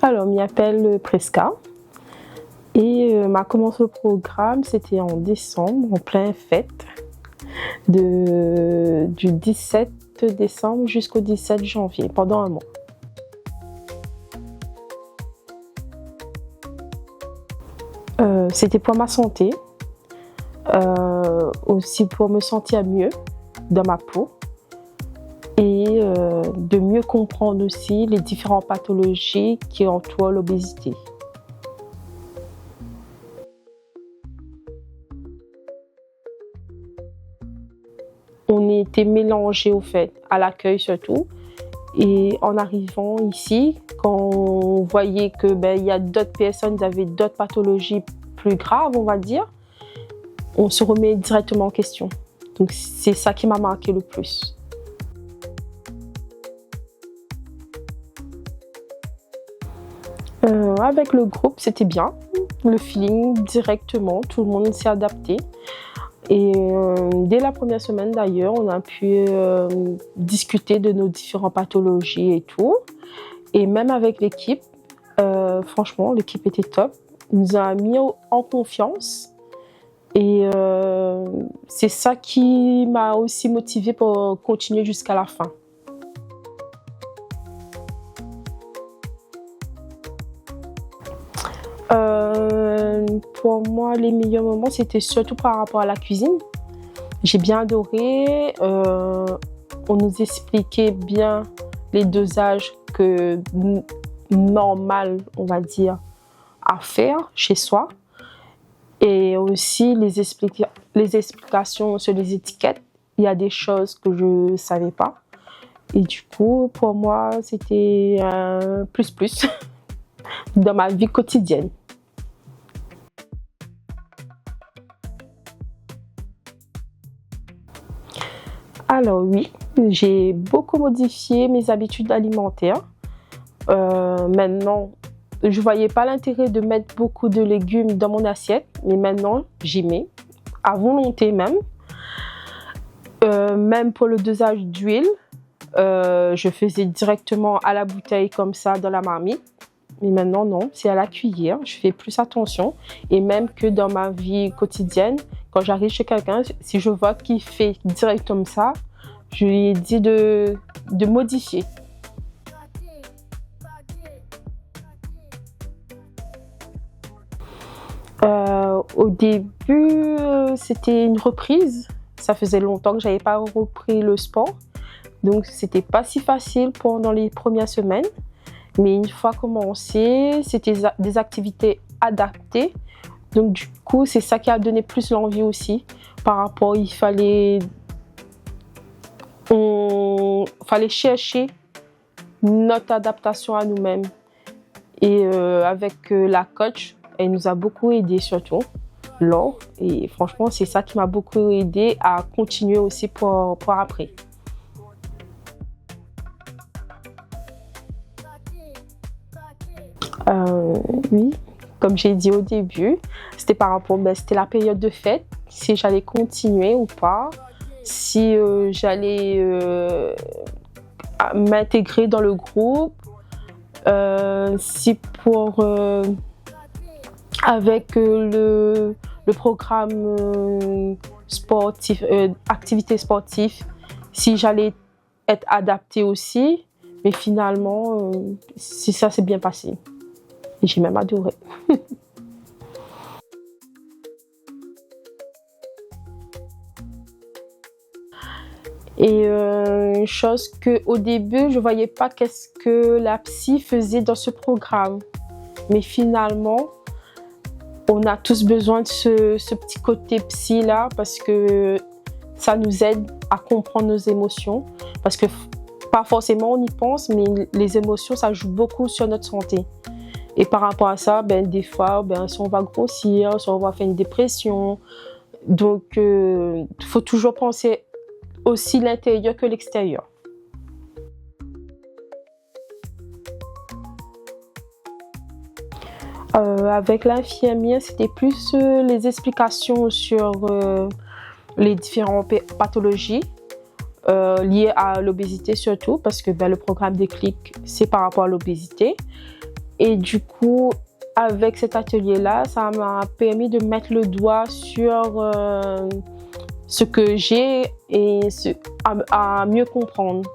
Alors, on m'y appelle Preska et m'a commencé le programme, c'était en décembre, en pleine fête, du 17 décembre jusqu'au 17 janvier, pendant un mois. C'était pour ma santé, aussi pour me sentir mieux dans ma peau et de mieux comprendre aussi les différentes pathologies qui entourent l'obésité. On était mélangés au fait, à l'accueil surtout. Et en arrivant ici, quand on voyait que il y a d'autres personnes qui avaient d'autres pathologies plus graves, on va dire, on se remet directement en question. Donc c'est ça qui m'a marqué le plus. Avec le groupe, c'était bien. Le feeling directement, tout le monde s'est adapté. Et dès la première semaine d'ailleurs, on a pu discuter de nos différentes pathologies et tout. Et même avec l'équipe, franchement, l'équipe était top. Il nous a mis en confiance. Et c'est ça qui m'a aussi motivée pour continuer jusqu'à la fin. Pour moi, les meilleurs moments, c'était surtout par rapport à la cuisine. J'ai bien adoré. On nous expliquait bien les dosages normal, on va dire, à faire chez soi. Et aussi les explications sur les étiquettes. Il y a des choses que je ne savais pas. Et du coup, pour moi, c'était un plus dans ma vie quotidienne. Alors oui, j'ai beaucoup modifié mes habitudes alimentaires. Maintenant, je ne voyais pas l'intérêt de mettre beaucoup de légumes dans mon assiette, mais maintenant, j'y mets, à volonté même. Même pour le dosage d'huile, je faisais directement à la bouteille comme ça dans la marmite. Mais maintenant, non, c'est à la cuillère. Je fais plus attention. Et même que dans ma vie quotidienne, quand j'arrive chez quelqu'un, si je vois qu'il fait direct comme ça, je lui ai dit de modifier. Au début, c'était une reprise. Ça faisait longtemps que je n'avais pas repris le sport. Donc, c'était pas si facile pendant les premières semaines. Mais une fois commencé, c'était des activités adaptées. Donc, du coup, c'est ça qui a donné plus l'envie aussi. Par rapport, il fallait chercher notre adaptation à nous-mêmes. Et avec la coach, elle nous a beaucoup aidé surtout, Laure. Et franchement, c'est ça qui m'a beaucoup aidé à continuer aussi pour après. Oui, comme j'ai dit au début, c'était par rapport, c'était la période de fête, si j'allais continuer ou pas, si j'allais m'intégrer dans le groupe, si avec le programme sportif, activité sportive, si j'allais être adaptée aussi, mais finalement, si ça s'est bien passé. Et j'ai même adoré. Et une chose qu'au début, je ne voyais pas qu'est-ce que la psy faisait dans ce programme. Mais finalement, on a tous besoin de ce petit côté psy-là parce que ça nous aide à comprendre nos émotions. Parce que pas forcément on y pense, mais les émotions, ça joue beaucoup sur notre santé. Et par rapport à ça, des fois, si on va grossir, si on va faire une dépression. Donc, il faut toujours penser aussi l'intérieur que l'extérieur. Avec l'infirmière, c'était plus les explications sur les différentes pathologies liées à l'obésité surtout, parce que le programme Déclic, c'est par rapport à l'obésité. Et du coup, avec cet atelier-là, ça m'a permis de mettre le doigt sur ce que j'ai et à mieux comprendre.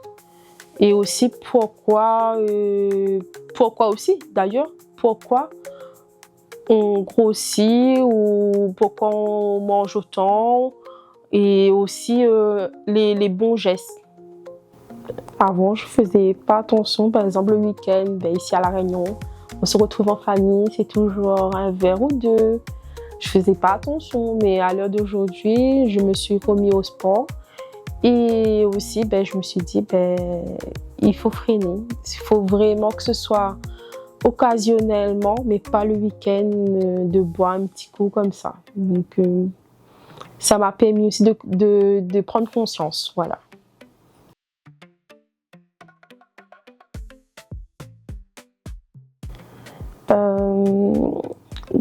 Et aussi pourquoi aussi d'ailleurs, pourquoi on grossit ou pourquoi on mange autant, et aussi les bons gestes. Avant, je faisais pas attention, par exemple le week-end, ici à La Réunion, on se retrouve en famille, c'est toujours un verre ou deux. Je faisais pas attention, mais à l'heure d'aujourd'hui, je me suis remis au sport. Et aussi, je me suis dit, il faut freiner. Il faut vraiment que ce soit occasionnellement, mais pas le week-end, de boire un petit coup comme ça. Donc, ça m'a permis aussi de prendre conscience, voilà.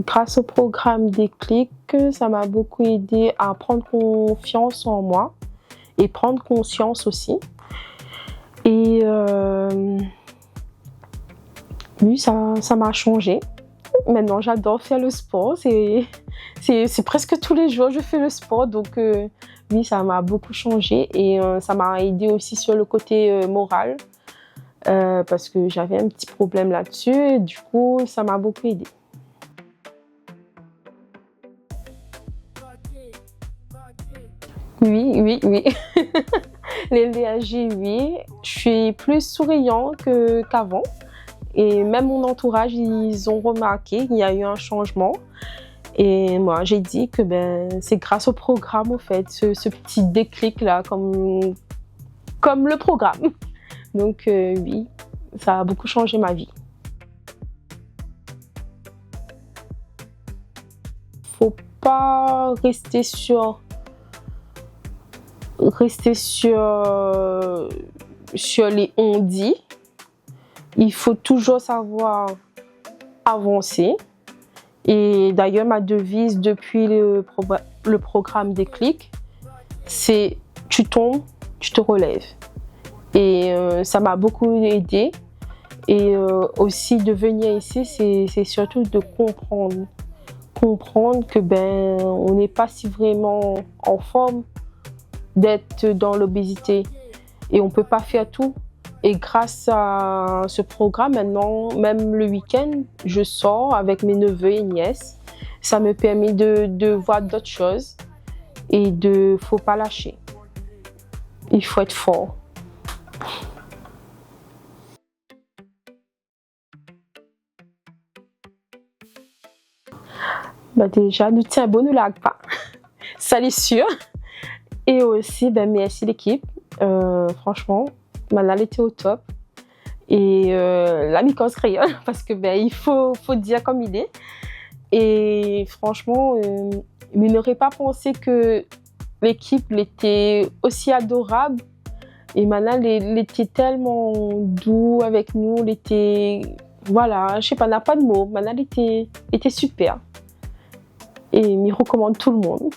Grâce au programme Déclic, ça m'a beaucoup aidé à prendre confiance en moi et prendre conscience aussi. Et oui, ça m'a changé. Maintenant, j'adore faire le sport. C'est presque tous les jours que je fais le sport. Donc, oui, ça m'a beaucoup changé. Et ça m'a aidé aussi sur le côté moral. Parce que j'avais un petit problème là-dessus. Et du coup, ça m'a beaucoup aidé. Oui. Les LDHJ, oui. Je suis plus souriant qu'avant. Et même mon entourage, ils ont remarqué qu'il y a eu un changement. Et moi, j'ai dit que c'est grâce au programme, au fait, ce petit déclic-là, comme le programme. Donc oui, ça a beaucoup changé ma vie. Faut pas rester sur les on-dit. Il faut toujours savoir avancer. Et d'ailleurs, ma devise depuis le programme Déclic, c'est « tu tombes, tu te relèves ». Et ça m'a beaucoup aidé. Et aussi de venir ici, c'est surtout de comprendre que on n'est pas si vraiment en forme d'être dans l'obésité. Et on ne peut pas faire tout. Et grâce à ce programme, maintenant, même le week-end, je sors avec mes neveux et nièces. Ça me permet de voir d'autres choses et faut pas lâcher. Il faut être fort. Déjà, ne tiens bon, ne lag pas. Ça, c'est sûr. Et aussi, merci l'équipe. Franchement, Manal était au top. Et l'ami crayon, parce que il faut dire comme il est. Et franchement, il n'aurait pas pensé que l'équipe était aussi adorable. Et Manal, il était tellement doux avec nous. Il était, voilà, je sais pas, n'a pas de mots. Manal était super. Et il recommande tout le monde.